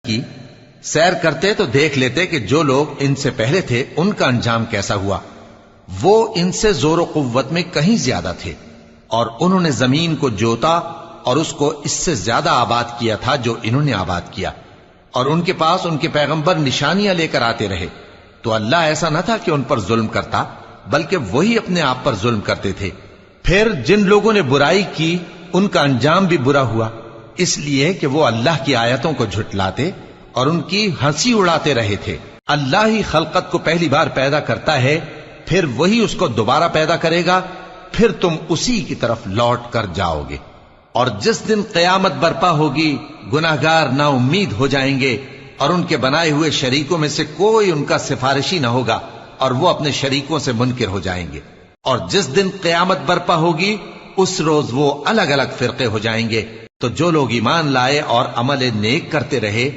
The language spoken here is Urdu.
کی، سیر کرتے تو دیکھ لیتے کہ جو لوگ ان سے پہلے تھے ان کا انجام کیسا ہوا۔ وہ ان سے زور و قوت میں کہیں زیادہ تھے، اور انہوں نے زمین کو جوتا اور اس کو اس سے زیادہ آباد کیا تھا جو انہوں نے آباد کیا، اور ان کے پاس ان کے پیغمبر نشانیاں لے کر آتے رہے۔ تو اللہ ایسا نہ تھا کہ ان پر ظلم کرتا، بلکہ وہی اپنے آپ پر ظلم کرتے تھے۔ پھر جن لوگوں نے برائی کی ان کا انجام بھی برا ہوا، اس لیے کہ وہ اللہ کی آیتوں کو جھٹلاتے اور ان کی ہنسی اڑاتے رہے تھے۔ اللہ ہی خلقت کو پہلی بار پیدا کرتا ہے، پھر وہی اس کو دوبارہ پیدا کرے گا، پھر تم اسی کی طرف لوٹ کر جاؤ گے۔ اور جس دن قیامت برپا ہوگی گناہگار نا امید ہو جائیں گے، اور ان کے بنائے ہوئے شریکوں میں سے کوئی ان کا سفارشی نہ ہوگا، اور وہ اپنے شریکوں سے منکر ہو جائیں گے۔ اور جس دن قیامت برپا ہوگی اس روز وہ الگ الگ فرقے ہو جائیں گے۔ تو جو لوگ ایمان لائے اور عمل نیک کرتے رہے